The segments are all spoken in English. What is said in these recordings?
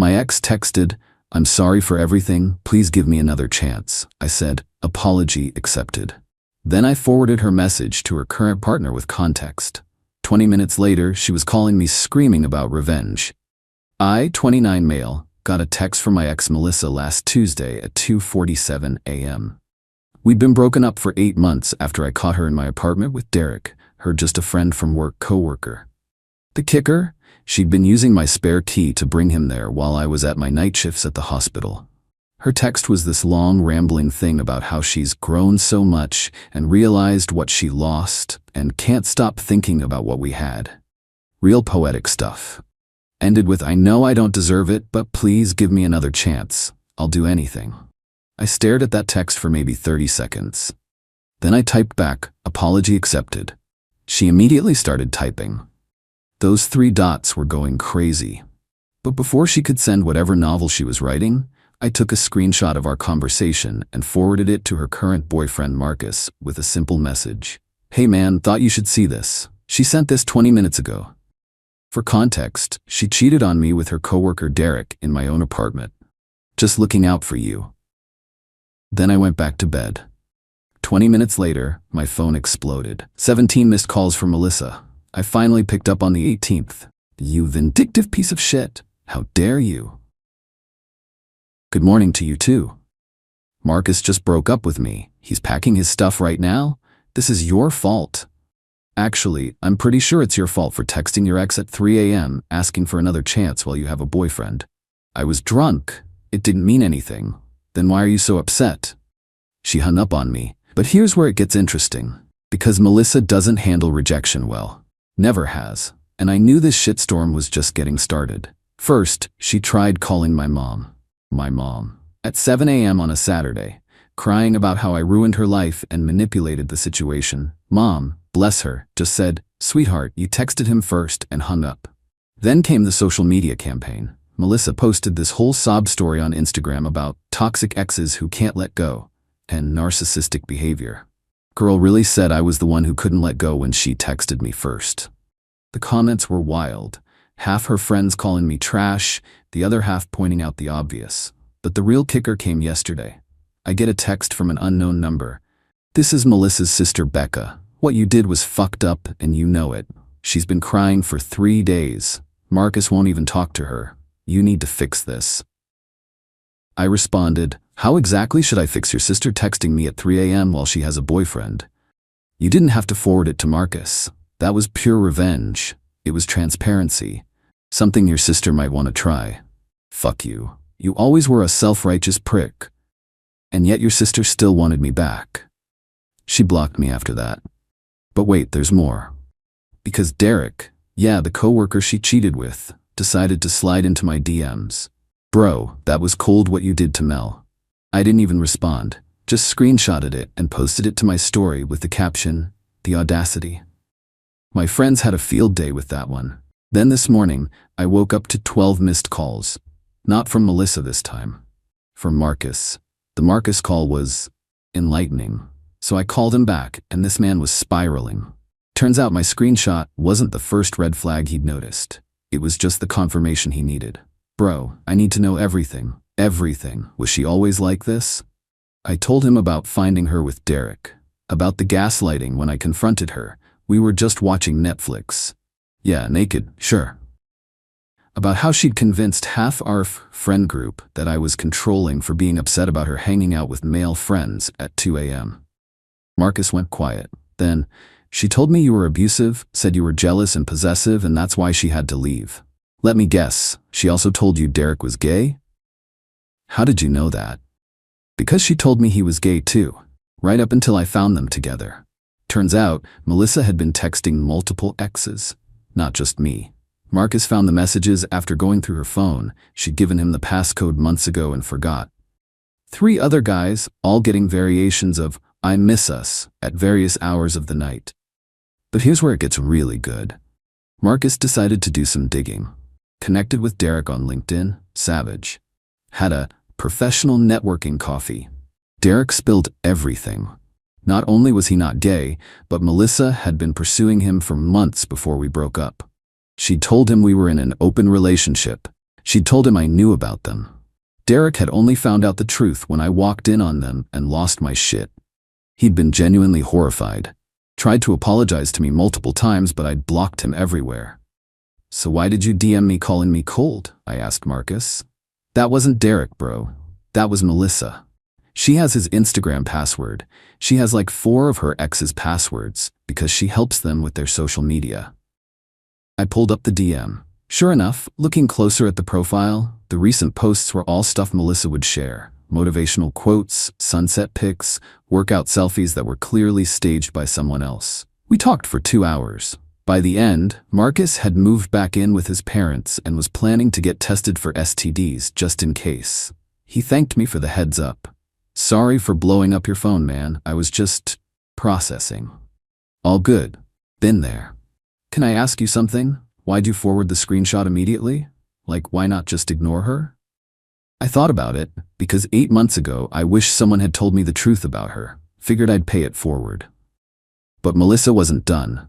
My ex texted, "I'm sorry for everything, please give me another chance." I said, "Apology accepted." Then I forwarded her message to her current partner with context. 20 minutes later, she was calling me screaming about revenge. I, 29 male, got a text from my ex Melissa last Tuesday at 2:47 a.m. We'd been broken up for 8 months after I caught her in my apartment with Derek, her just a friend from work coworker. The kicker? She'd been using my spare key to bring him there while I was at my night shifts at the hospital. Her text was this long, rambling thing about how she's grown so much and realized what she lost and can't stop thinking about what we had. Real poetic stuff. Ended with, "I know I don't deserve it, but please give me another chance. I'll do anything." I stared at that text for maybe 30 seconds. Then I typed back, "Apology accepted." She immediately started typing. Those 3 dots were going crazy. But before she could send whatever novel she was writing, I took a screenshot of our conversation and forwarded it to her current boyfriend Marcus with a simple message. "Hey man, thought you should see this. She sent this 20 minutes ago." For context, she cheated on me with her coworker Derek in my own apartment. "Just looking out for you." Then I went back to bed. 20 minutes later, my phone exploded. 17 missed calls from Melissa. I finally picked up on the 18th. "You vindictive piece of shit. How dare you?" "Good morning to you too. Marcus just broke up with me. He's packing his stuff right now. This is your fault. Actually, I'm pretty sure it's your fault for texting your ex at 3 a.m. asking for another chance while you have a boyfriend. I was drunk. It didn't mean anything. Then why are you so upset?" She hung up on me. But here's where it gets interesting. Because Melissa doesn't handle rejection well. Never has. And I knew this shitstorm was just getting started. First, she tried calling my mom. My mom. At 7 a.m. on a Saturday, crying about how I ruined her life and manipulated the situation. Mom, bless her, just said, "Sweetheart, you texted him first," and hung up. Then came the social media campaign. Melissa posted this whole sob story on Instagram about toxic exes who can't let go and narcissistic behavior. Girl really said I was the one who couldn't let go when she texted me first. The comments were wild. Half her friends calling me trash, the other half pointing out the obvious. But the real kicker came yesterday. I get a text from an unknown number. "This is Melissa's sister Becca. What you did was fucked up and you know it. She's been crying for 3 days. Marcus won't even talk to her. You need to fix this." I responded, "How exactly should I fix your sister texting me at 3 a.m. while she has a boyfriend? You didn't have to forward it to Marcus. That was pure revenge. It was transparency. Something your sister might want to try. Fuck you. You always were a self-righteous prick. And yet your sister still wanted me back." She blocked me after that. But wait, there's more. Because Derek, yeah, the coworker she cheated with, decided to slide into my DMs. "Bro, that was cold what you did to Mel." I didn't even respond, just screenshotted it and posted it to my story with the caption, "The audacity." My friends had a field day with that one. Then this morning, I woke up to 12 missed calls. Not from Melissa this time. From Marcus. The Marcus call was enlightening. So I called him back, and this man was spiraling. Turns out my screenshot wasn't the first red flag he'd noticed. It was just the confirmation he needed. "Bro, I need to know everything. Everything. Was she always like this?" I told him about finding her with Derek. About the gaslighting when I confronted her. We were just watching Netflix. Yeah, naked, sure. About how she'd convinced half our friend group that I was controlling for being upset about her hanging out with male friends at 2 a.m. Marcus went quiet. Then, "She told me you were abusive, said you were jealous and possessive, and that's why she had to leave. Let me guess, she also told you Derek was gay?" "How did you know that?" "Because she told me he was gay too, right up until I found them together." Turns out, Melissa had been texting multiple exes, not just me. Marcus found the messages after going through her phone. She'd given him the passcode months ago and forgot. 3 other guys, all getting variations of "I miss us" at various hours of the night. But here's where it gets really good. Marcus decided to do some digging. Connected with Derek on LinkedIn, savage. Had a professional networking coffee. Derek spilled everything. Not only was he not gay, but Melissa had been pursuing him for months before we broke up. She told him we were in an open relationship. She'd told him I knew about them. Derek had only found out the truth when I walked in on them and lost my shit. He'd been genuinely horrified. Tried to apologize to me multiple times, but I'd blocked him everywhere. "So why did you DM me calling me cold?" I asked Marcus. "That wasn't Derek, bro. That was Melissa. She has his Instagram password. She has like 4 of her ex's passwords because she helps them with their social media." I pulled up the DM. Sure enough, looking closer at the profile, the recent posts were all stuff Melissa would share. Motivational quotes, sunset pics, workout selfies that were clearly staged by someone else. We talked for 2 hours. By the end, Marcus had moved back in with his parents and was planning to get tested for STDs just in case. He thanked me for the heads up. "Sorry for blowing up your phone, man. I was just processing." "All good. Been there." "Can I ask you something? Why'd you forward the screenshot immediately? Like, why not just ignore her?" I thought about it, because 8 months ago I wish someone had told me the truth about her. Figured I'd pay it forward. But Melissa wasn't done.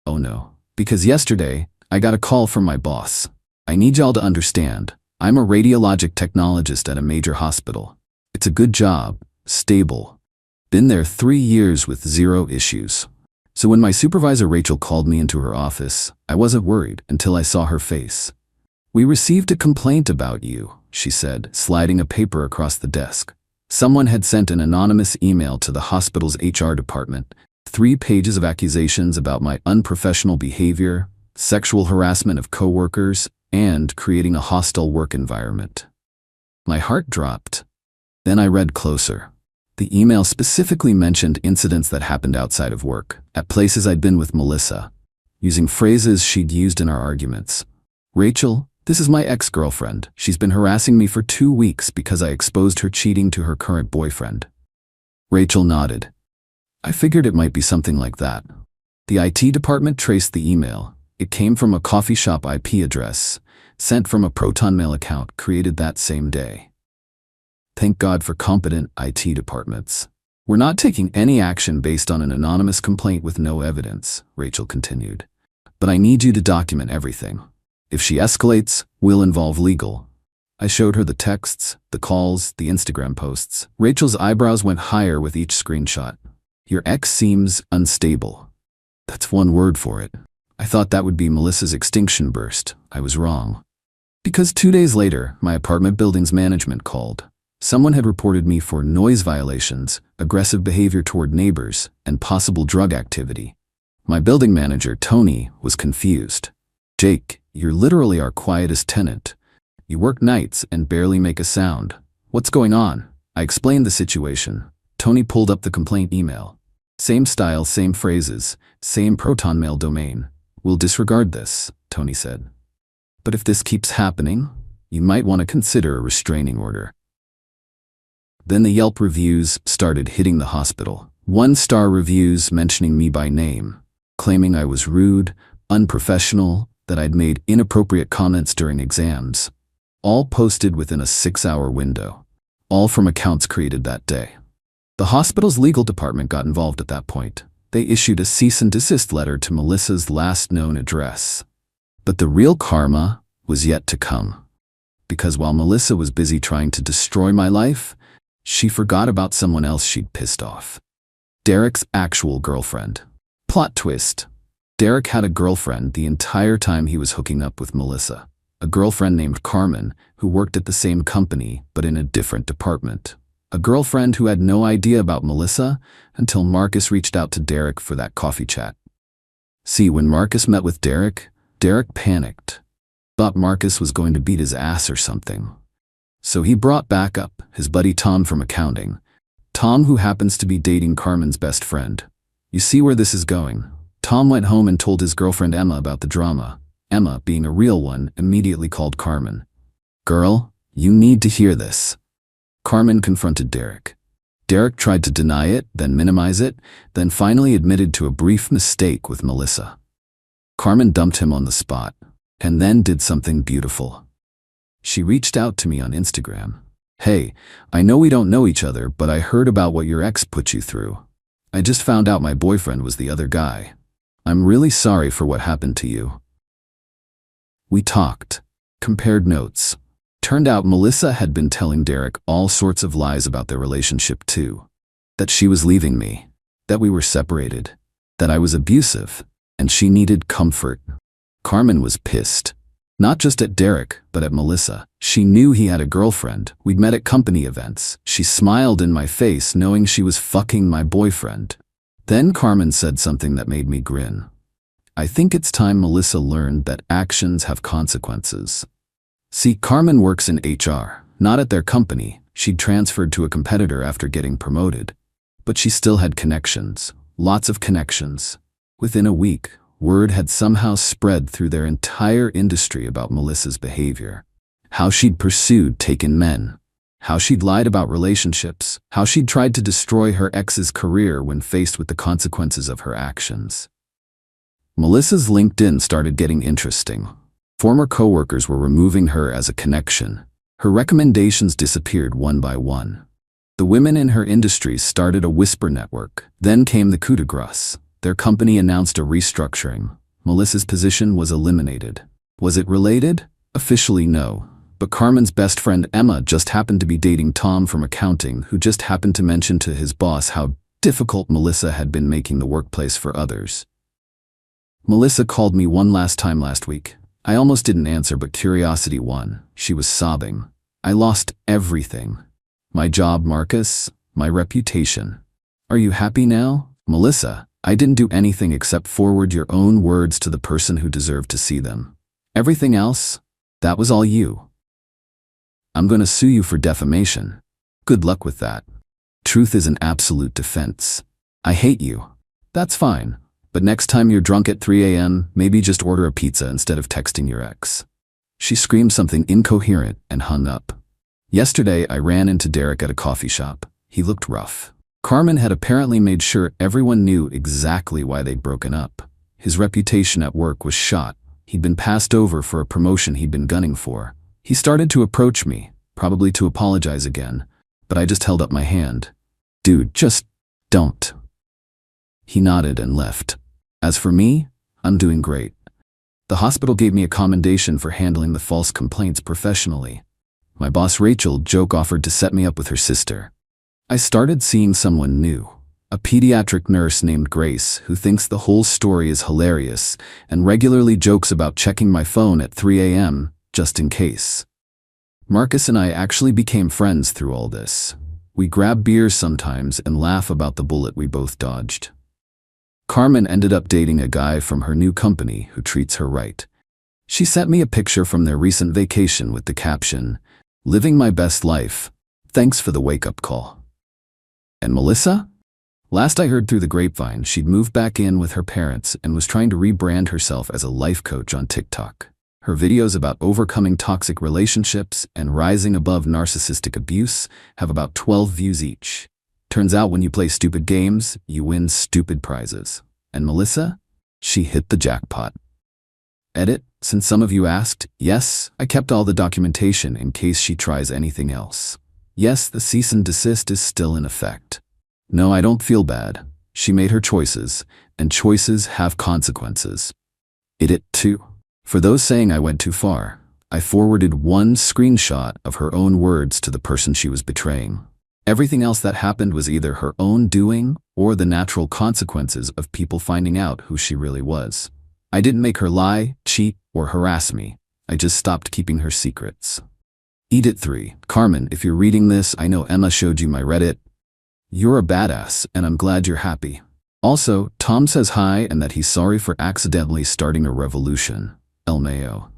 Oh no. Because yesterday, I got a call from my boss. "I need y'all to understand. I'm a radiologic technologist at a major hospital. It's a good job, stable. Been there 3 years with 0 issues. So when my supervisor Rachel called me into her office, I wasn't worried until I saw her face. "We received a complaint about you," she said, sliding a paper across the desk. Someone had sent an anonymous email to the hospital's HR department, 3 pages of accusations about my unprofessional behavior, sexual harassment of coworkers, and creating a hostile work environment. My heart dropped. Then I read closer. The email specifically mentioned incidents that happened outside of work, at places I'd been with Melissa, using phrases she'd used in our arguments. "Rachel, this is my ex-girlfriend. She's been harassing me for 2 weeks because I exposed her cheating to her current boyfriend." Rachel nodded. I figured it might be something like that. The IT department traced the email. It came from a coffee shop IP address, sent from a ProtonMail account created that same day. Thank God for competent IT departments. "We're not taking any action based on an anonymous complaint with no evidence," Rachel continued. "But I need you to document everything. If she escalates, we'll involve legal." I showed her the texts, the calls, the Instagram posts. Rachel's eyebrows went higher with each screenshot. "Your ex seems unstable." That's one word for it. I thought that would be Melissa's extinction burst. I was wrong. Because 2 days later, my apartment building's management called. Someone had reported me for noise violations, aggressive behavior toward neighbors, and possible drug activity. My building manager, Tony, was confused. "Jake, you're literally our quietest tenant. You work nights and barely make a sound. What's going on?" I explained the situation. Tony pulled up the complaint email. Same style, same phrases, same ProtonMail domain. "We'll disregard this," Tony said. "But if this keeps happening, you might want to consider a restraining order." Then the Yelp reviews started hitting the hospital. 1-star reviews mentioning me by name, claiming I was rude, unprofessional, that I'd made inappropriate comments during exams. All posted within a 6-hour window. All from accounts created that day. The hospital's legal department got involved at that point. They issued a cease and desist letter to Melissa's last known address. But the real karma was yet to come. Because while Melissa was busy trying to destroy my life, she forgot about someone else she'd pissed off. Derek's actual girlfriend. Plot twist. Derek had a girlfriend the entire time he was hooking up with Melissa. A girlfriend named Carmen, who worked at the same company but in a different department. A girlfriend who had no idea about Melissa until Marcus reached out to Derek for that coffee chat. See, when Marcus met with Derek, Derek panicked. Thought Marcus was going to beat his ass or something. So he brought back up his buddy Tom from accounting. Tom, who happens to be dating Carmen's best friend. You see where this is going. Tom went home and told his girlfriend Emma about the drama. Emma, being a real one, immediately called Carmen. "Girl, you need to hear this." Carmen confronted Derek. Derek tried to deny it, then minimize it, then finally admitted to a brief mistake with Melissa. Carmen dumped him on the spot, and then did something beautiful. She reached out to me on Instagram. "Hey, I know we don't know each other, but I heard about what your ex put you through. I just found out my boyfriend was the other guy. I'm really sorry for what happened to you." We talked, compared notes, Turned out Melissa had been telling Derek all sorts of lies about their relationship too. That she was leaving me, that we were separated, that I was abusive, and she needed comfort. Carmen was pissed. Not just at Derek, but at Melissa. She knew he had a girlfriend. We'd met at company events. She smiled in my face knowing she was fucking my boyfriend. Then Carmen said something that made me grin. I think it's time Melissa learned that actions have consequences. See, Carmen works in HR, not at their company. She'd transferred to a competitor after getting promoted. But she still had connections. Lots of connections. Within a week, word had somehow spread through their entire industry about Melissa's behavior. How she'd pursued taken men. How she'd lied about relationships. How she'd tried to destroy her ex's career when faced with the consequences of her actions. Melissa's LinkedIn started getting interesting. Former coworkers were removing her as a connection. Her recommendations disappeared one by one. The women in her industries started a whisper network. Then came the coup de grace. Their company announced a restructuring. Melissa's position was eliminated. Was it related? Officially, no. But Carmen's best friend Emma just happened to be dating Tom from accounting, who just happened to mention to his boss how difficult Melissa had been making the workplace for others. Melissa called me one last time last week. I almost didn't answer, but curiosity won. She was sobbing. I lost everything. My job, Marcus. My reputation. Are you happy now? Melissa, I didn't do anything except forward your own words to the person who deserved to see them. Everything else, that was all you. I'm going to sue you for defamation. Good luck with that. Truth is an absolute defense. I hate you. That's fine. But next time you're drunk at 3 a.m., maybe just order a pizza instead of texting your ex. She screamed something incoherent and hung up. Yesterday, I ran into Derek at a coffee shop. He looked rough. Carmen had apparently made sure everyone knew exactly why they'd broken up. His reputation at work was shot. He'd been passed over for a promotion he'd been gunning for. He started to approach me, probably to apologize again, but I just held up my hand. Dude, just don't. He nodded and left. As for me, I'm doing great. The hospital gave me a commendation for handling the false complaints professionally. My boss Rachel offered to set me up with her sister. I started seeing someone new, a pediatric nurse named Grace who thinks the whole story is hilarious and regularly jokes about checking my phone at 3 a.m. just in case. Marcus and I actually became friends through all this. We grab beers sometimes and laugh about the bullet we both dodged. Carmen ended up dating a guy from her new company who treats her right. She sent me a picture from their recent vacation with the caption, "Living my best life. Thanks for the wake-up call." And Melissa? Last I heard through the grapevine, she'd moved back in with her parents and was trying to rebrand herself as a life coach on TikTok. Her videos about overcoming toxic relationships and rising above narcissistic abuse have about 12 views each. Turns out when you play stupid games, you win stupid prizes. And Melissa? She hit the jackpot. Edit, since some of you asked, yes, I kept all the documentation in case she tries anything else. Yes, the cease and desist is still in effect. No, I don't feel bad. She made her choices, and choices have consequences. Edit 2. For those saying I went too far, I forwarded one screenshot of her own words to the person she was betraying. Everything else that happened was either her own doing or the natural consequences of people finding out who she really was. I didn't make her lie, cheat, or harass me. I just stopped keeping her secrets. Edit 3. Carmen, if you're reading this, I know Emma showed you my Reddit. You're a badass, and I'm glad you're happy. Also, Tom says hi and that he's sorry for accidentally starting a revolution. El Mayo.